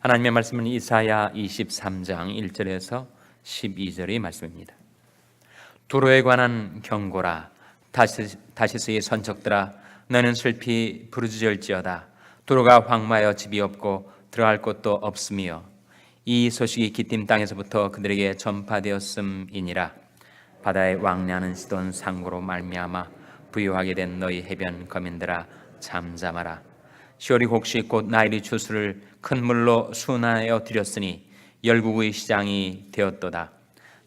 하나님의 말씀은 이사야 23장 1절에서 12절의 말씀입니다. 두로에 관한 경고라. 다시스의 선척들아, 너는 슬피 부르짖을지어다. 두로가 황무하여 집이 없고 들어갈 곳도 없으며 이 소식이 기띔 땅에서부터 그들에게 전파되었음이니라. 바다에 왕래하는 시돈 상고로 말미암아 부유하게 된 너희 해변 거민들아, 잠잠하라. 시월이 곡식 곧 나일이 추수를 큰 물로 순하여 드렸으니 열국의 시장이 되었도다.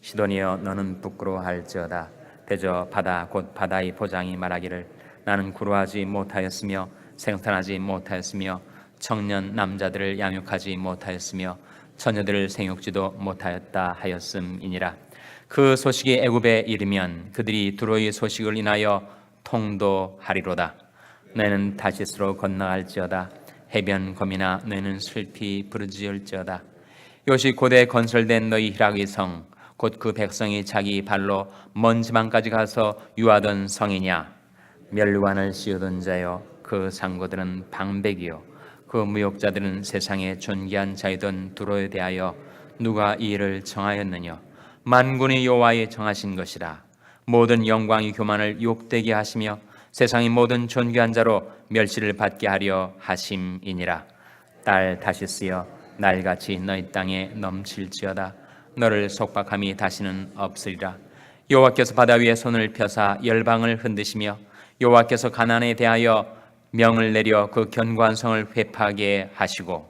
시돈이여, 너는 부끄러워할지어다. 대저 바다 곧 바다의 보장이 말하기를 나는 구루하지 못하였으며 생산하지 못하였으며 청년 남자들을 양육하지 못하였으며 처녀들을 생육지도 못하였다 하였음이니라. 그 소식이 애굽에 이르면 그들이 두로의 소식을 인하여 통도하리로다. 너는 다시스로 건너갈지어다. 해변 거민아, 너는 슬피 부르짖을지어다. 이것이 고대 건설된 너희 희락의 성, 곧 그 백성이 자기 발로 먼 지방까지 가서 유하던 성이냐. 멸관을 씌우던 자여, 그 상고들은 방백이요 그 무역자들은 세상에 존귀한 자이던 두로에 대하여 누가 이 일을 정하였느냐. 만군의 여호와의 정하신 것이라. 모든 영광의 교만을 욕되게 하시며 세상의 모든 존귀한 자로 멸시를 받게 하려 하심이니라. 딸 다시스여, 날같이 너희 땅에 넘칠지어다. 너를 속박함이 다시는 없으리라. 여호와께서 바다 위에 손을 펴사 열방을 흔드시며 여호와께서 가나안에 대하여 명을 내려 그 견고한 성을 회파하게 하시고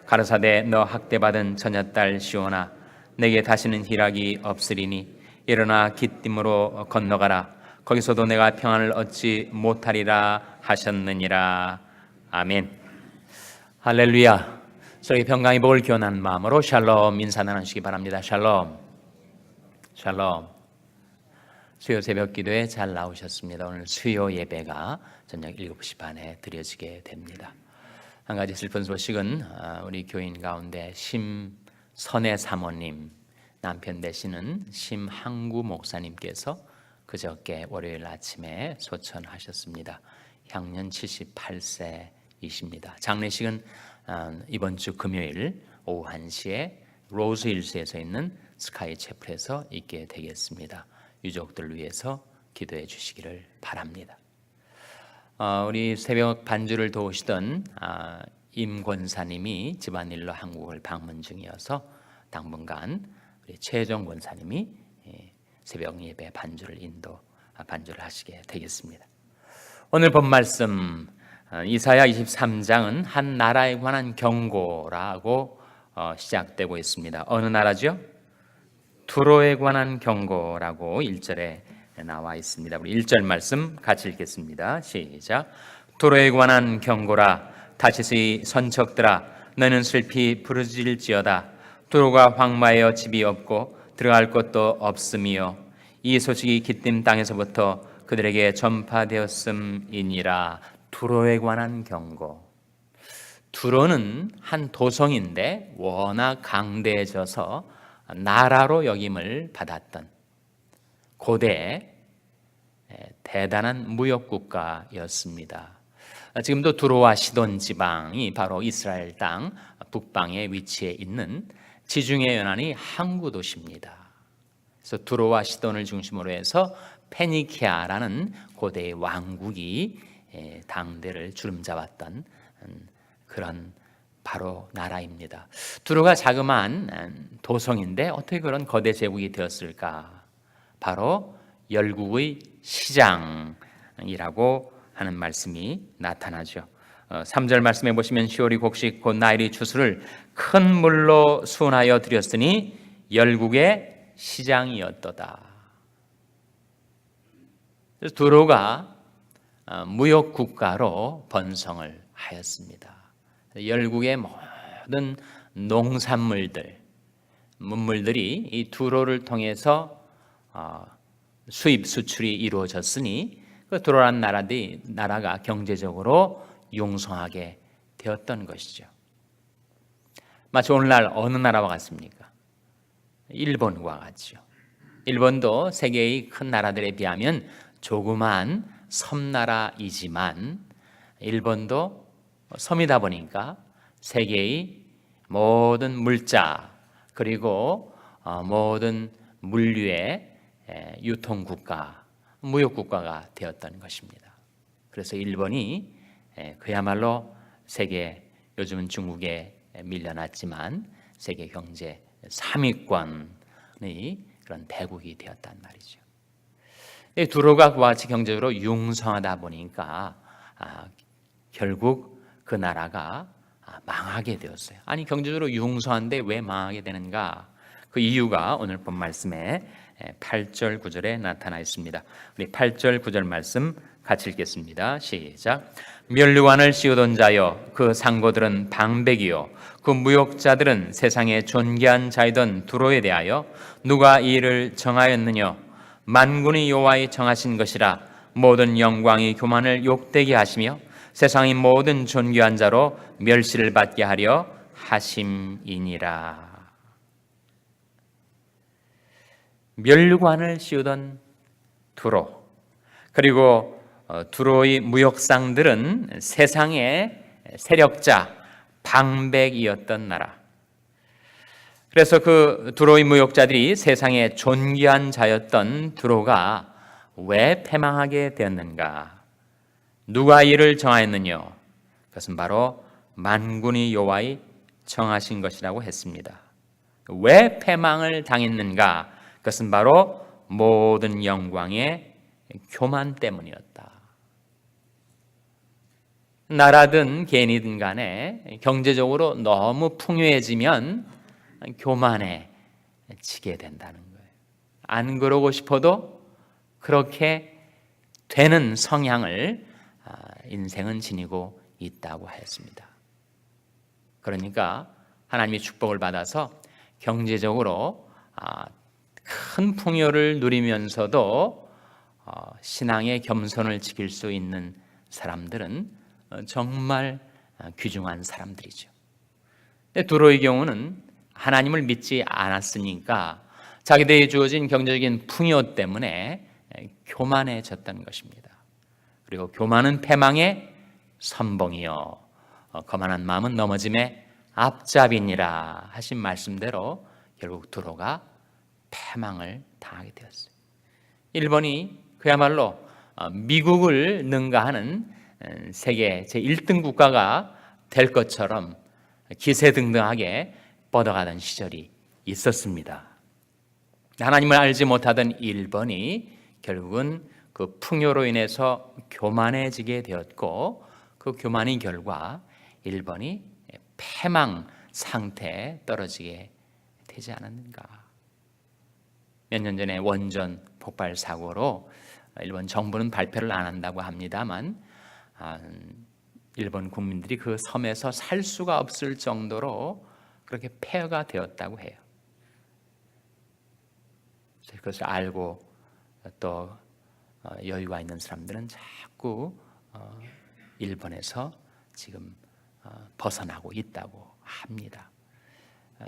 가르사대 너 학대받은 처녀딸 시온아, 내게 다시는 희락이 없으리니 일어나 기띔으로 건너가라. 거기서도 내가 평안을 얻지 못하리라 하셨느니라. 아멘. 할렐루야. 저희 평강의 복을 기원하는 마음으로 샬롬 인사 나누시기 바랍니다. 샬롬. 샬롬. 수요 새벽 기도에 잘 나오셨습니다. 오늘 수요 예배가 저녁 7시 반에 드려지게 됩니다. 한 가지 슬픈 소식은 우리 교인 가운데 심선혜 사모님, 남편 되시는 심항구 목사님께서 그저께 월요일 아침에 소천하셨습니다. 향년 78세이십니다. 장례식은 이번 주 금요일 오후 1시에 로즈힐스에서 있는 스카이 채플에서 있게 되겠습니다. 유족들 위해서 기도해 주시기를 바랍니다. 우리 새벽 반주를 도우시던 임 권사님이 집안일로 한국을 방문 중이어서 당분간 우리 최정 권사님이 새벽 예배 반주를 하시게 되겠습니다. 오늘 본 말씀 이사야 23장은 한 나라에 관한 경고라고 시작되고 있습니다. 어느 나라죠? 두로에 관한 경고라고 1절에 나와 있습니다. 우리 1절 말씀 같이 읽겠습니다. 시작. 두로에 관한 경고라. 다시스의 선척들아, 너는 슬피 부르짖을지어다. 두로가 황무하여 집이 없고 들어갈 곳도 없으며 이 소식이 기띔 땅에서부터 그들에게 전파되었음이니라. 두로에 관한 경고. 두로는 한 도성인데 워낙 강대해져서 나라로 여김을 받았던 고대 대단한 무역국가였습니다. 지금도 두로와 시돈 지방이 바로 이스라엘 땅 북방에 위치해 있는 지중해 연안의 항구 도시입니다. 그래서 두로와 시돈을 중심으로 해서 페니키아라는 고대의 왕국이 당대를 주름잡았던 그런 바로 나라입니다. 두로가 자그마한 도성인데 어떻게 그런 거대 제국이 되었을까? 바로 열국의 시장이라고 하는 말씀이 나타나죠. 3절 말씀에 보시면 시월이 곡식 곧 나일이 추수를 큰 물로 순하여 드렸으니 열국의 시장이었도다. 그래서 두로가 무역 국가로 번성을 하였습니다. 열국의 모든 농산물들, 문물들이 이 두로를 통해서 수입 수출이 이루어졌으니 그 두로란 나라가 경제적으로 용성하게 되었던 것이죠. 마치 오늘날 어느 나라와 같습니까? 일본과 같죠. 일본도 세계의 큰 나라들에 비하면 조그만 섬나라이지만 일본도 섬이다 보니까 세계의 모든 물자 그리고 모든 물류의 유통국가, 무역국가가 되었던 것입니다. 그래서 일본이 그야말로 세계, 요즘은 중국에 밀려났지만 세계 경제 3위권의 그런 대국이 되었단 말이죠. 두로가 그와 같이 경제적으로 융성하다 보니까 결국 그 나라가 망하게 되었어요. 아니, 경제적으로 융성한데 왜 망하게 되는가? 그 이유가 오늘 본 말씀에 8절 9절에 나타나 있습니다. 우리 8절 9절 말씀 같이 읽겠습니다. 시작. 면류관을 씌우던 자여, 그 상고들은 방백이요 그 무역자들은 세상에 존귀한 자이던 두로에 대하여 누가 이 일을 정하였느냐? 만군의 여호와의 정하신 것이라. 모든 영광이 교만을 욕되게 하시며 세상의 모든 존귀한 자로 멸시를 받게 하려 하심이니라. 면류관을 씌우던 두로, 그리고 두로의 무역상들은 세상의 세력자 방백이었던 나라. 그래서 그 두로의 무역자들이 세상의 존귀한 자였던 두로가 왜 패망하게 되었는가? 누가 이를 정하였느냐? 그것은 바로 만군의 여호와의 정하신 것이라고 했습니다. 왜 패망을 당했는가? 그것은 바로 모든 영광의 교만 때문이었다. 나라든 개인이든 간에 경제적으로 너무 풍요해지면 교만해지게 된다는 거예요. 안 그러고 싶어도 그렇게 되는 성향을 인생은 지니고 있다고 하였습니다. 그러니까 하나님의 축복을 받아서 경제적으로 큰 풍요를 누리면서도 신앙의 겸손을 지킬 수 있는 사람들은 정말 귀중한 사람들이죠. 근데 두로의 경우는 하나님을 믿지 않았으니까 자기들에게 주어진 경제적인 풍요 때문에 교만해졌던 것입니다. 그리고 교만은 패망의 선봉이요 거만한 마음은 넘어짐의 앞잡이니라 하신 말씀대로 결국 두로가 패망을 당하게 되었어요. 일본이 그야말로 미국을 능가하는 세계 제1등 국가가 될 것처럼 기세등등하게 뻗어가던 시절이 있었습니다. 하나님을 알지 못하던 일본이 결국은 그 풍요로 인해서 교만해지게 되었고, 그 교만의 결과 일본이 패망 상태에 떨어지게 되지 않았는가. 몇 년 전에 원전 폭발 사고로 일본 정부는 발표를 안 한다고 합니다만 일본 국민들이 그 섬에서 살 수가 없을 정도로 그렇게 폐허가 되었다고 해요. 그것을 알고 또 여유가 있는 사람들은 자꾸 일본에서 지금 벗어나고 있다고 합니다.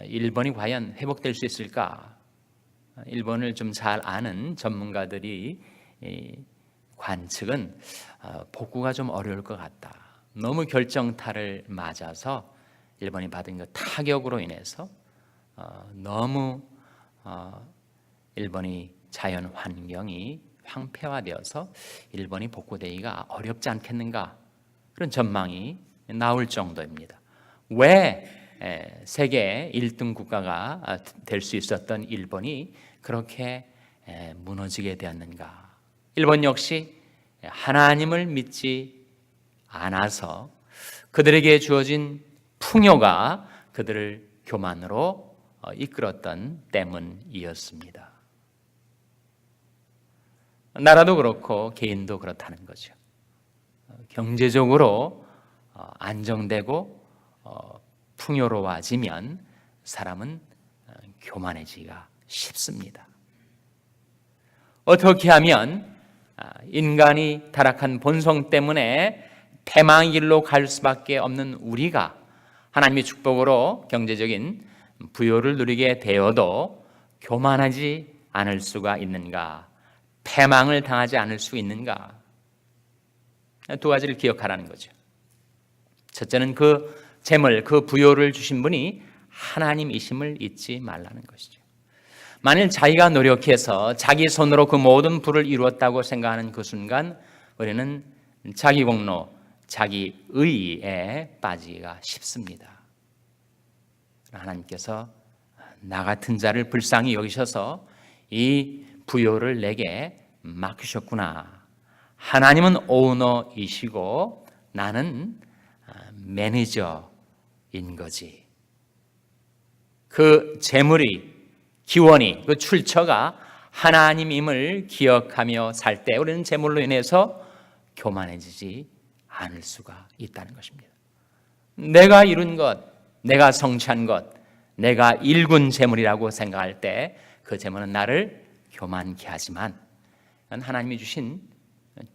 일본이 과연 회복될 수 있을까? 일본을 좀 잘 아는 전문가들이 관측은 복구가 좀 어려울 것 같다. 너무 결정타를 맞아서 일본이 받은 그 타격으로 인해서 너무 일본의 자연 환경이 황폐화되어서 일본이 복구되기가 어렵지 않겠는가, 그런 전망이 나올 정도입니다. 왜 세계 1등 국가가 될 수 있었던 일본이 그렇게 무너지게 되었는가? 일본 역시 하나님을 믿지 않아서 그들에게 주어진 풍요가 그들을 교만으로 이끌었던 때문이었습니다. 나라도 그렇고 개인도 그렇다는 거죠. 경제적으로 안정되고 풍요로워지면 사람은 교만해지기가 쉽습니다. 어떻게 하면 인간이 타락한 본성 때문에 패망의 길로 갈 수밖에 없는 우리가 하나님의 축복으로 경제적인 부요를 누리게 되어도 교만하지 않을 수가 있는가? 패망을 당하지 않을 수 있는가? 두 가지를 기억하라는 거죠. 첫째는 그 재물, 그 부요를 주신 분이 하나님이심을 잊지 말라는 것이죠. 만일 자기가 노력해서 자기 손으로 그 모든 부를 이루었다고 생각하는 그 순간 우리는 자기 공로, 자기 의에 빠지기가 쉽습니다. 하나님께서 나 같은 자를 불쌍히 여기셔서 이 부요를 내게 맡기셨구나. 하나님은 오너이시고 나는 매니저인 거지. 그 재물이, 기원이, 그 출처가 하나님임을 기억하며 살 때 우리는 재물로 인해서 교만해지지 않을 수가 있다는 것입니다. 내가 이룬 것, 내가 성취한 것, 내가 일군 재물이라고 생각할 때 그 재물은 나를 교만케 하지만 하나님이 주신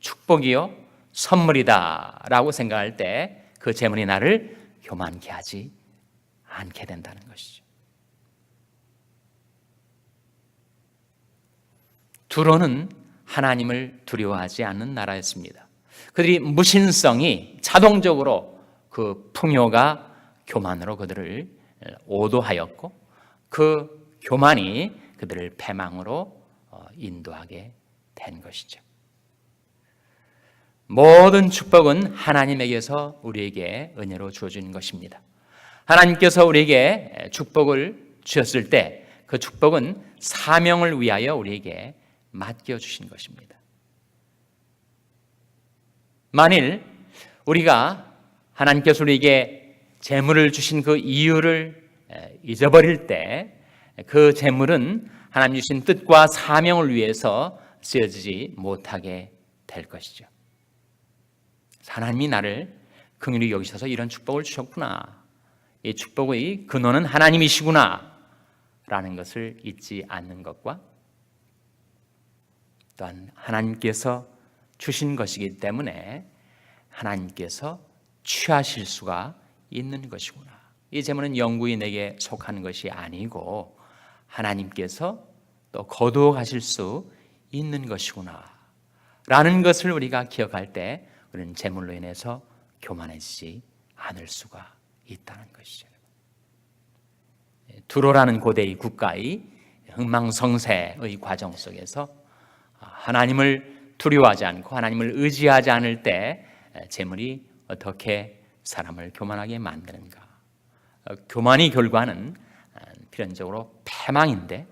축복이요 선물이다 라고 생각할 때 그 재물이 나를 교만케 하지 않게 된다는 것이죠. 두로는 하나님을 두려워하지 않는 나라였습니다. 그들이 무신성이 자동적으로 그 풍요가 교만으로 그들을 오도하였고 그 교만이 그들을 패망으로 인도하게 된 것이죠. 모든 축복은 하나님에게서 우리에게 은혜로 주어지는 것입니다. 하나님께서 우리에게 축복을 주셨을 때 그 축복은 사명을 위하여 우리에게 맡겨주신 것입니다. 만일 우리가 하나님께서 우리에게 재물을 주신 그 이유를 잊어버릴 때 그 재물은 하나님 주신 뜻과 사명을 위해서 쓰여지지 못하게 될 것이죠. 하나님이 나를 긍휼히 여기셔서 이런 축복을 주셨구나. 이 축복의 근원은 하나님이시구나 라는 것을 잊지 않는 것과 또한 하나님께서 주신 것이기 때문에 하나님께서 취하실 수가 있는 것이구나. 이 재물은 영구히 내게 속하는 것이 아니고 하나님께서 또 거두어 가실 수 있는 것이구나 라는 것을 우리가 기억할 때 우리는 재물로 인해서 교만해지지 않을 수가 있다는 것이죠. 두로라는 고대의 국가의 흥망성쇠의 과정 속에서 하나님을 두려워하지 않고 하나님을 의지하지 않을 때 재물이 어떻게 사람을 교만하게 만드는가. 교만의 결과는 필연적으로 패망인데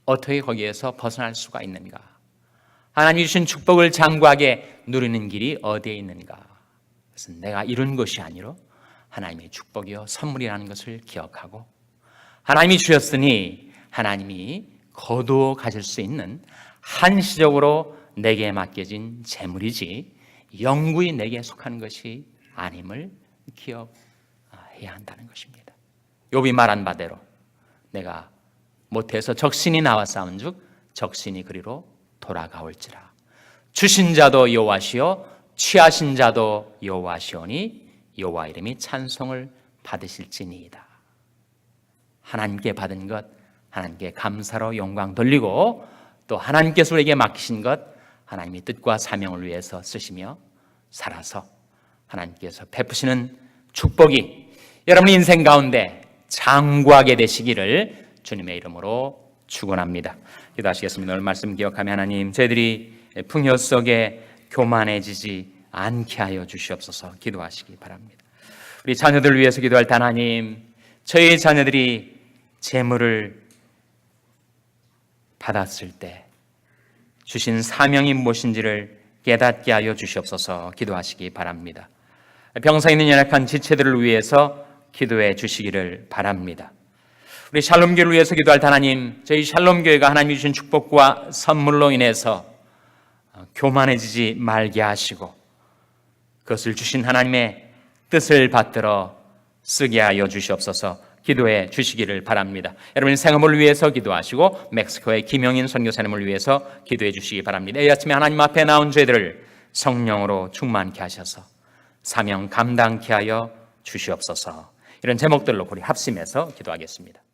어떻게 거기에서 벗어날 수가 있는가. 하나님이 주신 축복을 장구하게 누리는 길이 어디에 있는가. 그것은 내가 이룬 것이 아니라 하나님의 축복이요 선물이라는 것을 기억하고 하나님이 주셨으니 하나님이 거두어 가실 수 있는 한시적으로 내게 맡겨진 재물이지 영구히 내게 속한 것이 아님을 기억해야 한다는 것입니다. 욥이 말한 바대로 내가 못해서 적신이 나와 싸운즉 적신이 그리로 돌아가올지라. 주신 자도 여호와시요 취하신 자도 여호와시오니 여호와 이름이 찬송을 받으실지니이다. 하나님께 받은 것 하나님께 감사로 영광 돌리고 또 하나님께서 우리에게 맡기신 것 하나님의 뜻과 사명을 위해서 쓰시며 살아서 하나님께서 베푸시는 축복이 여러분 인생 가운데 장구하게 되시기를 주님의 이름으로 축원합니다. 기도하시겠습니다. 오늘 말씀 기억하며 하나님 저희들이 풍요 속에 교만해지지 않게 하여 주시옵소서. 기도하시기 바랍니다. 우리 자녀들을 위해서 기도할 때 하나님 저희 자녀들이 재물을 받았을 때 주신 사명이 무엇인지를 깨닫게 하여 주시옵소서. 기도하시기 바랍니다. 병사 있는 연약한 지체들을 위해서 기도해 주시기를 바랍니다. 우리 샬롬교회를 위해서 기도할 때 하나님 저희 샬롬교회가 하나님이 주신 축복과 선물로 인해서 교만해지지 말게 하시고 그것을 주신 하나님의 뜻을 받들어 쓰게 하여 주시옵소서. 기도해 주시기를 바랍니다. 여러분 생업을 위해서 기도하시고 멕시코의 김영인 선교사님을 위해서 기도해 주시기 바랍니다. 이 아침에 하나님 앞에 나온 저희들을 성령으로 충만케 하셔서 사명 감당케 하여 주시옵소서. 이런 제목들로 우리 합심해서 기도하겠습니다.